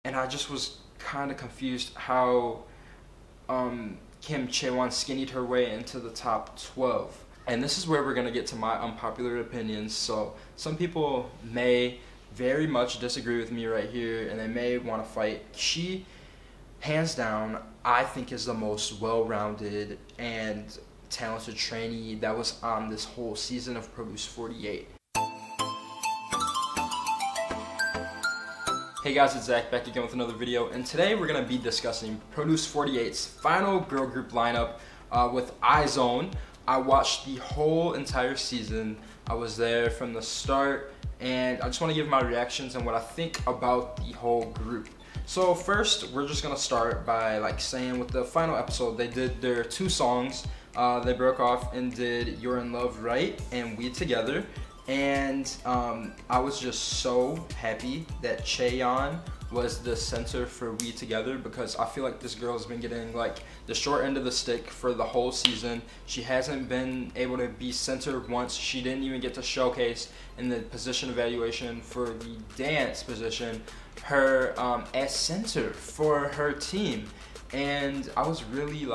and I just was kind of confused how Kim Chaewon skinnied her way into the top 12. And this is where we're gonna get to my unpopular opinions. So some people may very much disagree with me right here, and they may want to fight. She, hands down, I think is the most well-rounded and talented trainee that was on this whole season of Produce 48. Hey guys, it's Zach back again with another video, and today we're going to be discussing Produce 48's final girl group lineup with Izone. I watched the whole entire season. I was there from the start, and I just want to give my reactions and what I think about the whole group. So first, we're just going to start by saying with the final episode, they did their 2 songs. They broke off and did You're in Love Right and We Together. And I was just so happy that Chaeyeon was the center for We Together, because I feel like this girl has been getting the short end of the stick for the whole season. She hasn't been able to be center once. She didn't even get to showcase in the position evaluation for the dance position her as center for her team. And I was really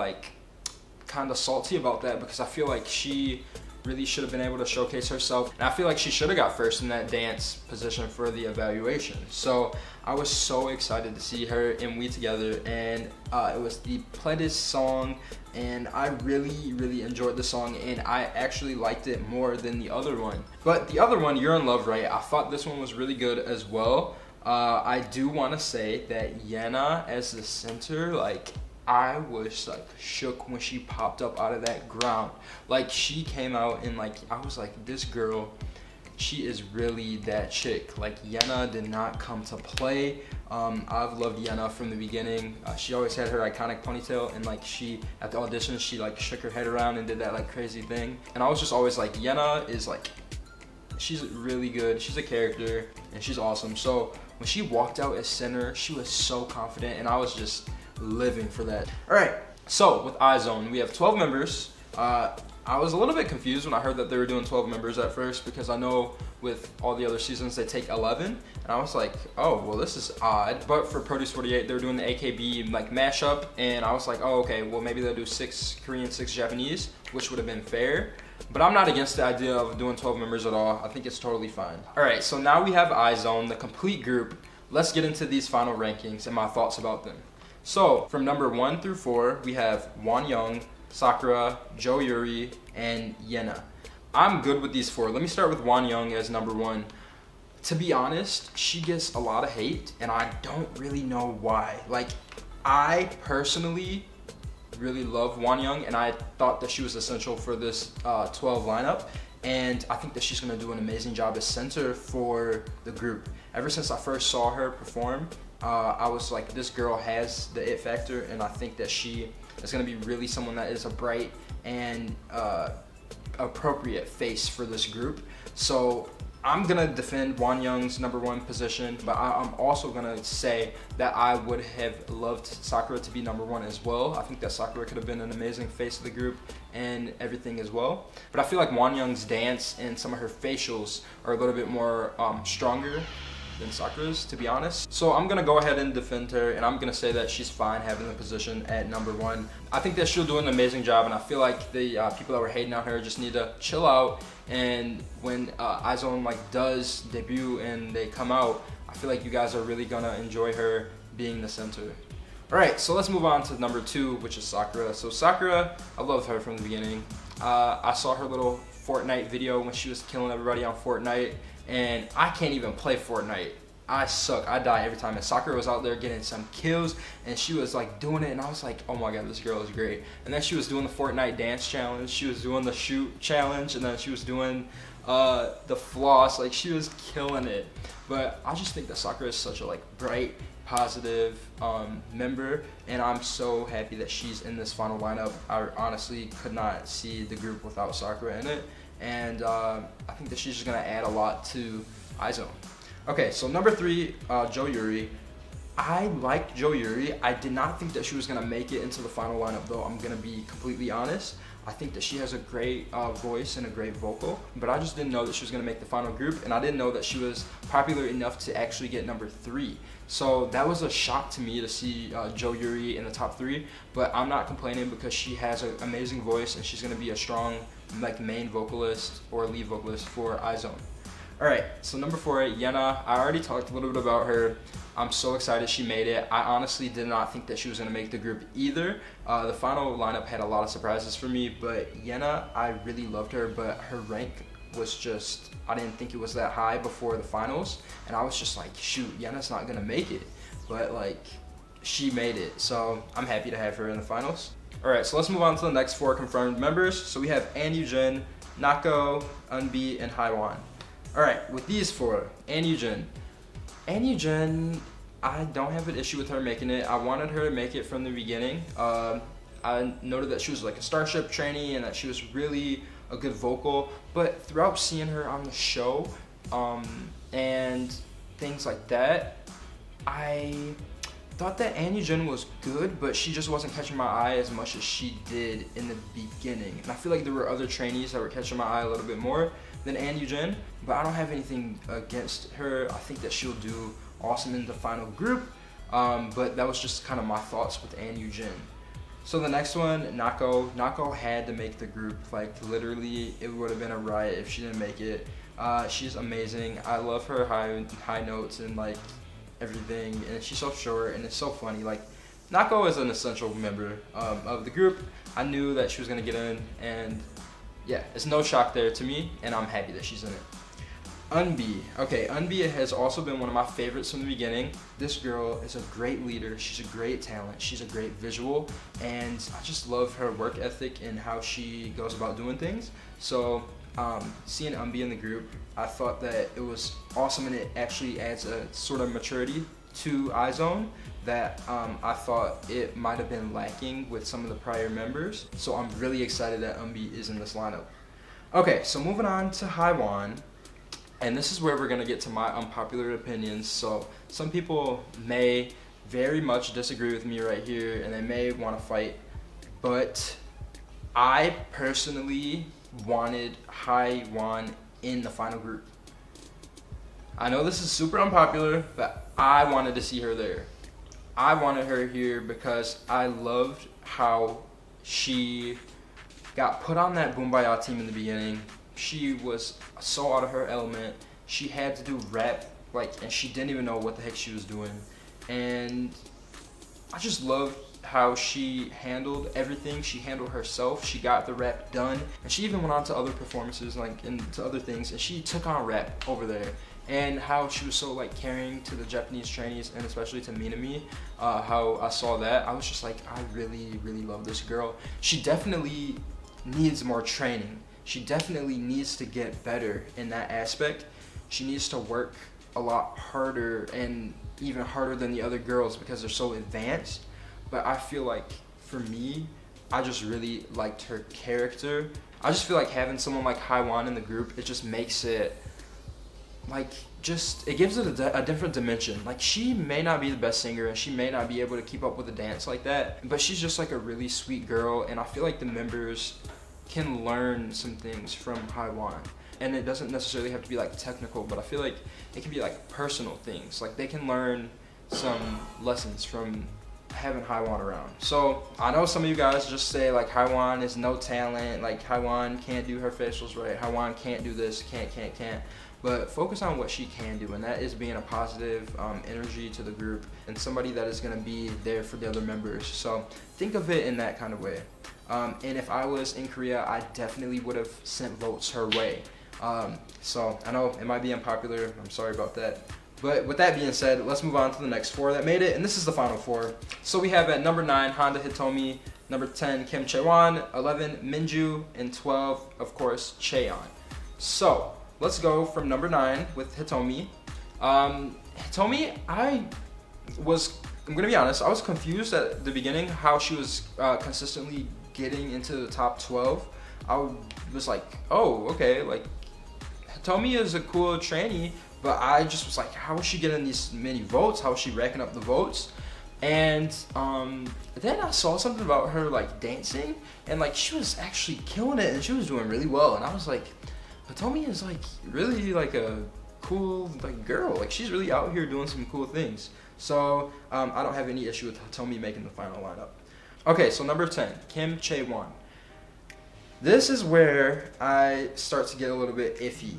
kind of salty about that, because I feel like she really should have been able to showcase herself, and I feel like she should have got first in that dance position for the evaluation. So I was so excited to see her in We Together, and it was the Pledis song, and I really enjoyed the song, and I actually liked it more than the other one. But the other one, You're in Love Right, I thought this one was really good as well. I do want to say that Yena as the center, I was shook when she popped up out of that ground. She came out and I was like, this girl, she is really that chick. Yena did not come to play. I've loved Yena from the beginning. She always had her iconic ponytail, and she at the audition she shook her head around and did that crazy thing. And I was just always like, Yena is she's really good. She's a character and she's awesome. So when she walked out as center, she was so confident, and I was just living for that. Alright, so with Izone, we have 12 members. I was a little bit confused when I heard that they were doing 12 members at first, because I know with all the other seasons they take 11, and I was like, oh, well, this is odd. But for Produce 48, they were doing the AKB mashup, and I was like, oh, okay, well, maybe they'll do 6 Korean, 6 Japanese, which would have been fair. But I'm not against the idea of doing 12 members at all. I think it's totally fine. Alright, so now we have Izone, the complete group. Let's get into these final rankings and my thoughts about them. So, from number 1 through 4, we have Wonyoung.Sakura, Yuri, and Yena. I'm good with these 4. Let me start with Wonyoung as number 1. To be honest, she gets a lot of hate, and I don't really know why. I personally really love Wonyoung, and I thought that she was essential for this 12 lineup. And I think that she's going to do an amazing job as center for the group. Ever since I first saw her perform, I was like, this girl has the it factor, and I think that she is going to be really someone that is a bright and appropriate face for this group. So I'm going to defend Wonyoung's number 1 position, but I'm also going to say that I would have loved Sakura to be number 1 as well. I think that Sakura could have been an amazing face of the group and everything as well. But I feel like Wonyoung's dance and some of her facials are a little bit more stronger than Sakura's, to be honest. So I'm gonna go ahead and defend her, and I'm gonna say that she's fine having the position at number 1. I think that she'll do an amazing job, and I feel like the people that were hating on her just need to chill out. And when Izone does debut and they come out, I feel like you guys are really gonna enjoy her being the center. Alright, so let's move on to number 2, which is Sakura. So Sakura, I loved her from the beginning. I saw her little Fortnite video when she was killing everybody on Fortnite, and I can't even play Fortnite. I suck. I die every time. And Sakura was out there getting some kills, and she was doing it, and I was like, oh my god, this girl is great. And then she was doing the Fortnite dance challenge, she was doing the shoot challenge, and then she was doing the floss. She was killing it. But I just think that Sakura is such a bright, positive member, and I'm so happy that she's in this final lineup. I honestly could not see the group without Sakura in it, and I think that she's just gonna add a lot to Izone. Okay, so number 3, Yuri. I liked Yuri. I did not think that she was gonna make it into the final lineup, though. I'm gonna be completely honest. I think that she has a great voice and a great vocal, but I just didn't know that she was going to make the final group, and I didn't know that she was popular enough to actually get number 3. So that was a shock to me to see Yuri in the top 3, but I'm not complaining because she has an amazing voice and she's going to be a strong like main vocalist or lead vocalist for Izone. Alright, so number 4, Yena. I already talked a little bit about her. I'm so excited she made it. I honestly did not think that she was going to make the group either. The final lineup had a lot of surprises for me, but Yena, I really loved her, but her rank was just, I didn't think it was that high before the finals, and I was just like, shoot, Yena's not going to make it, but like, she made it, so I'm happy to have her in the finals. Alright, so let's move on to the next 4 confirmed members. So we have Yujin, Nako, Eunbi, and Hyewon. Alright, with these 4, Yujin, I don't have an issue with her making it. I wanted her to make it from the beginning. I noted that she was like a Starship trainee and that she was really a good vocal, but throughout seeing her on the show and things like that, I thought that Yujin was good, but she just wasn't catching my eye as much as she did in the beginning. And I feel like there were other trainees that were catching my eye a little bit more than Yujin, but I don't have anything against her. I think that she'll do awesome in the final group, but that was just kind of my thoughts with Yujin. So the next one, Nako. Nako had to make the group. Like literally, it would have been a riot if she didn't make it. She's amazing. I love her high notes and like everything, and she's so short and it's so funny. Like Nako is an essential member of the group. I knew that she was gonna get in, and yeah, it's no shock there to me, and I'm happy that she's in it. Eunbi. Okay, Eunbi has also been one of my favorites from the beginning. This girl is a great leader. She's a great talent. She's a great visual, and I just love her work ethic and how she goes about doing things. So seeing Eunbi in the group, I thought that it was awesome, and it actually adds a sort of maturity to Izone that I thought it might have been lacking with some of the prior members. So I'm really excited that Eunbi is in this lineup. Okay, so moving on to Hyewon. And this is where we're gonna get to my unpopular opinions. So some people may very much disagree with me right here, and they may want to fight, but I personally wanted Hyewon in the final group. I know this is super unpopular, but I wanted to see her there. I wanted her here because I loved how she got put on that Boombayah team in the beginning. She was so out of her element. She had to do rap, and she didn't even know what the heck she was doing. And I just loved how she handled everything. She handled herself. She got the rap done, and she even went on to other performances, and to other things, and she took on rap over there. And how she was so caring to the Japanese trainees, and especially to Minami. How I saw that, I was just like, I really, really love this girl. She definitely needs more training. She definitely needs to get better in that aspect. She needs to work a lot harder, and even harder than the other girls, because they're so advanced. But I feel like, for me, I just really liked her character. I just feel like having someone like Hyewon in the group, it just makes it, it gives it a different dimension. She may not be the best singer, and she may not be able to keep up with a dance like that, but she's just a really sweet girl, and I feel like the members can learn some things from Hyewon. And it doesn't necessarily have to be technical, but I feel like it can be personal things. They can learn some lessons from having Hyewon around. So I know some of you guys just say Hyewon is no talent, Hyewon can't do her facials right, Hyewon can't do this, can't. But focus on what she can do, and that is being a positive energy to the group, and somebody that is going to be there for the other members. So think of it in that kind of way. And if I was in Korea, I definitely would have sent votes her way. So I know it might be unpopular, I'm sorry about that. But with that being said, let's move on to the next 4 that made it, and this is the final 4. So we have at number 9, Honda Hitomi, number 10, Chaewon, 11, Minju, and 12, of course, Chaeyeon. So let's go from number 9 with Hitomi. Hitomi, I'm gonna be honest, I was confused at the beginning how she was consistently getting into the top 12. I was like, oh, okay, Hitomi is a cool trainee, but I just was like, how is she getting these many votes? How is she racking up the votes? And then I saw something about her like dancing, and like she was actually killing it, and she was doing really well. And I was like, Hitomi is like really like a cool like girl. Like she's really out here doing some cool things. So I don't have any issue with Hitomi making the final lineup. Okay, so number 10, Kim Chaewon. This is where I start to get a little bit iffy.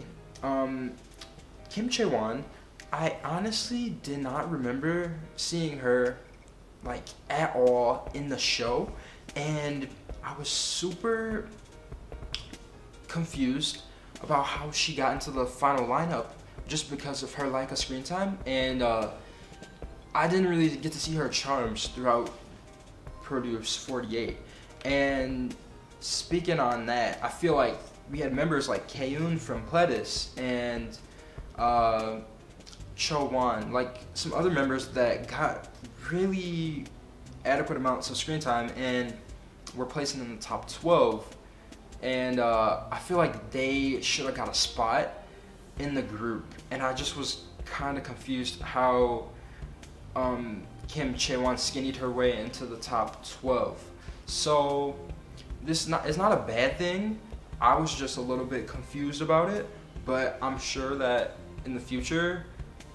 Kim Chaewon, I honestly did not remember seeing her like at all in the show, and I was super confused about how she got into the final lineup just because of her lack of screen time, and I didn't really get to see her charms throughout Produce 48. And speaking on that, I feel like we had members like Chaeyeon from Pledis and Chaewon, like some other members that got really adequate amounts of screen time and were placing in the top 12. And I feel like they should have got a spot in the group. And I just was kind of confused how Kim Chaewon skinnied her way into the top 12. So this is not a bad thing. I was just a little bit confused about it, but I'm sure that in the future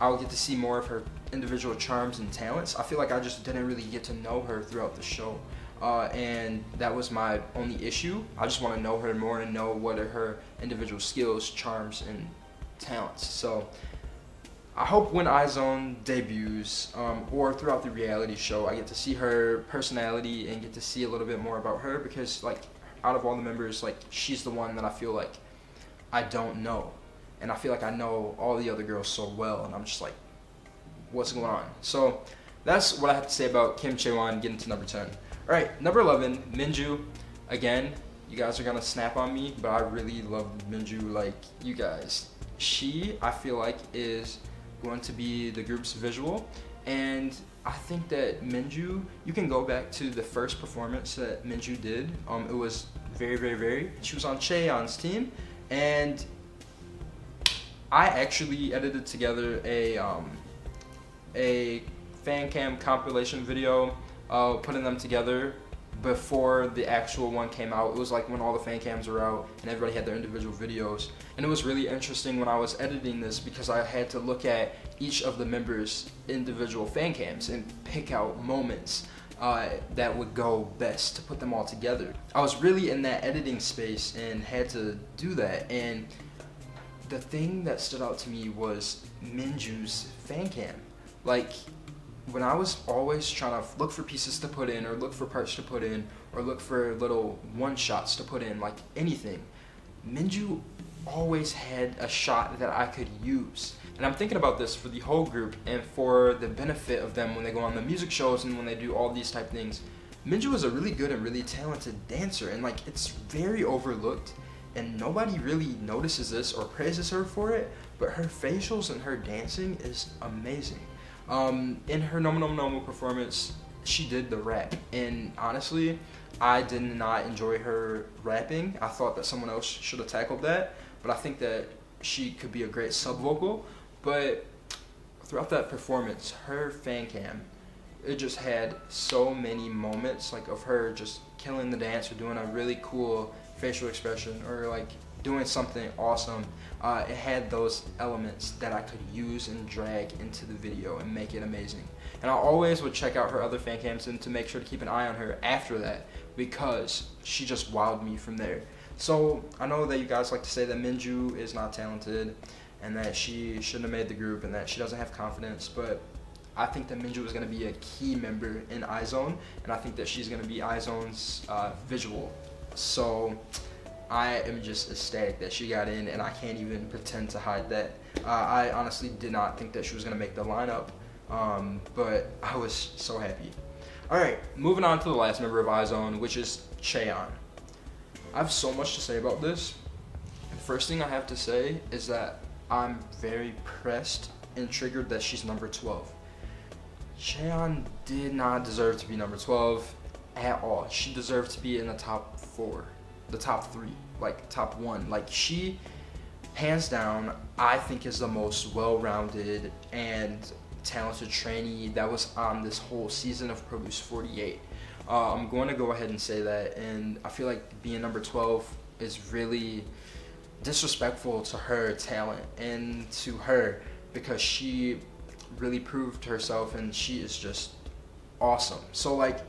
I'll get to see more of her individual charms and talents. I feel like I just didn't really get to know her throughout the show, and that was my only issue. I just want to know her more and know what are her individual skills, charms, and talents. So I hope when Izone debuts, or throughout the reality show, I get to see her personality and get to see a little bit more about her, because like out of all the members, like she's the one that I feel like I don't know. And I feel like I know all the other girls so well, and I'm just like, what's going on? So that's what I have to say about Kim Chaewon getting to number 10. Alright, number 11, Minju. Again, you guys are gonna snap on me, but I really love Minju like you guys. She, I feel like, is going to be the group's visual, and I think that Minju, you can go back to the first performance that Minju did. It was very, she was on Chaeyeon's team, and I actually edited together a fan cam compilation video, putting them together before the actual one came out. It was like when all the fan cams were out and everybody had their individual videos. And it was really interesting when I was editing this, because I had to look at each of the members' individual fan cams and pick out moments that would go best to put them all together. I was really in that editing space and had to do that. And the thing that stood out to me was Minju's fan cam. Like, when I was always trying to look for pieces to put in, or look for parts to put in, or look for little one-shots to put in, like anything, Minju always had a shot that I could use. And I'm thinking about this for the whole group and for the benefit of them when they go on the music shows and when they do all these type things. Minju is a really good and really talented dancer, and like it's very overlooked, and nobody really notices this or praises her for it, but her facials and her dancing is amazing. In her Nomo performance, she did the rap, and honestly, I did not enjoy her rapping. I thought that someone else should have tackled that, but I think that she could be a great sub-vocal. But throughout that performance, her fan cam, it just had so many moments like of her just killing the dance or doing a really cool facial expression or like doing something awesome. It had those elements that I could use and drag into the video and make it amazing. And I always would check out her other fan cams and to make sure to keep an eye on her after that, because she just wowed me from there. So I know that you guys like to say that Minju is not talented and that she shouldn't have made the group and that she doesn't have confidence, but I think that Minju is going to be a key member in Izone, and I think that she's going to be Izone's visual. So I am just ecstatic that she got in, and I can't even pretend to hide that. I honestly did not think that she was going to make the lineup, but I was so happy. Alright, moving on to the last member of Izone, which is Chaeyeon. I have so much to say about this. The first thing I have to say is that I'm very pressed and triggered that she's number 12. Chaeyeon did not deserve to be number 12 at all. She deserved to be in the top 4, the top 3, like top 1. Like she, hands down, I think is the most well-rounded and talented trainee that was on this whole season of Produce 48. I'm going to go ahead and say that, and I feel like being number 12 is really disrespectful to her talent and to her, because she really proved herself and she is just awesome. So like,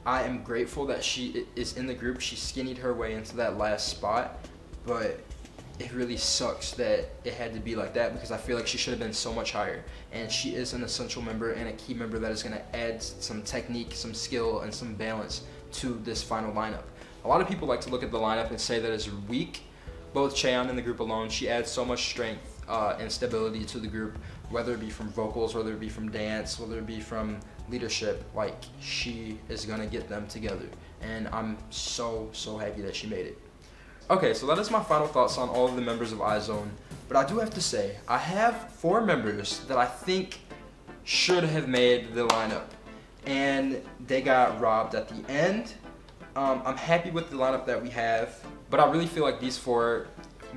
I am grateful that she is in the group. She skinnied her way into that last spot, but it really sucks that it had to be like that, because I feel like she should have been so much higher. And she is an essential member and a key member that is going to add some technique, some skill, and some balance to this final lineup. A lot of people like to look at the lineup and say that it's weak. Both Chaeyeon in the group alone, she adds so much strength and stability to the group, whether it be from vocals, whether it be from dance, whether it be from leadership. Like, she is going to get them together. And I'm so happy that she made it. Okay, so that is my final thoughts on all of the members of Izone. But I do have to say, I have 4 members that I think should have made the lineup, and they got robbed at the end. I'm happy with the lineup that we have, but I really feel like these 4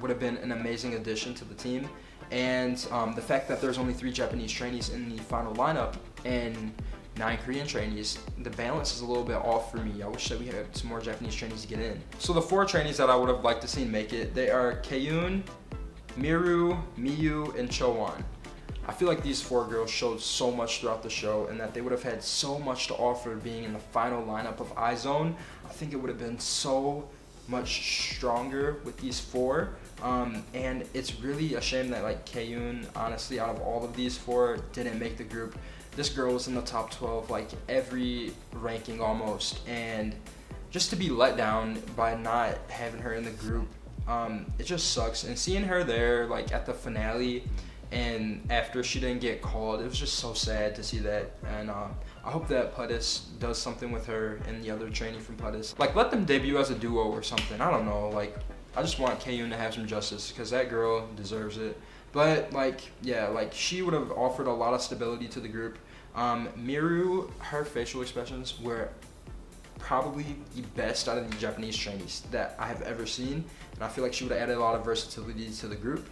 would have been an amazing addition to the team. And the fact that there's only 3 Japanese trainees in the final lineup and 9 Korean trainees, the balance is a little bit off for me. I wish that we had some more Japanese trainees to get in. So the 4 trainees that I would have liked to see make it, they are Chaeyeon, Miru, Minju, and Chaewon. I feel like these 4 girls showed so much throughout the show, and that they would have had so much to offer being in the final lineup of Izone. I think it would have been so much stronger with these 4. And it's really a shame that like Chaeyeon, honestly, out of all of these 4, didn't make the group. This girl was in the top 12 like every ranking almost, and just to be let down by not having her in the group, it just sucks. And seeing her there like at the finale and after she didn't get called, it was just so sad to see that. And I hope that Puttis does something with her and the other trainee from Puttis. Like, let them debut as a duo or something. I don't know. Like, I just want Chaeyeon to have some justice, because that girl deserves it. But like, yeah, like she would have offered a lot of stability to the group. Miru, her facial expressions were probably the best out of the Japanese trainees that I have ever seen, and I feel like she would have added a lot of versatility to the group.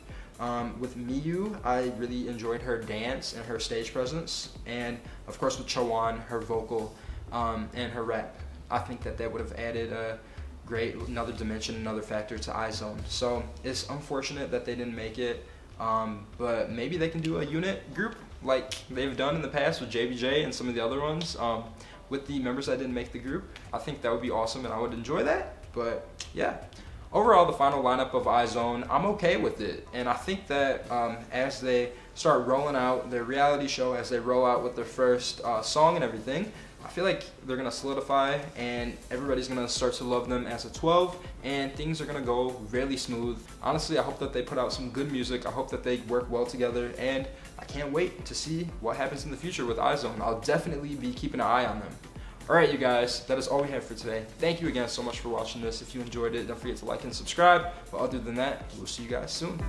With Minju, I really enjoyed her dance and her stage presence, and of course with Chaewon, her vocal and her rap. I think that would have added a another dimension, another factor to Izone. So it's unfortunate that they didn't make it, but maybe they can do a unit group like they've done in the past with JBJ and some of the other ones with the members that didn't make the group. I think that would be awesome, and I would enjoy that. But yeah, overall, the final lineup of Izone, I'm okay with it. And I think that as they start rolling out their reality show, as they roll out with their first song and everything, I feel like they're going to solidify, and everybody's going to start to love them as a 12, and things are going to go really smooth. Honestly, I hope that they put out some good music. I hope that they work well together, and I can't wait to see what happens in the future with Izone. I'll definitely be keeping an eye on them. Alright, you guys, that is all we have for today. Thank you again so much for watching this. If you enjoyed it, don't forget to like and subscribe. But other than that, we'll see you guys soon.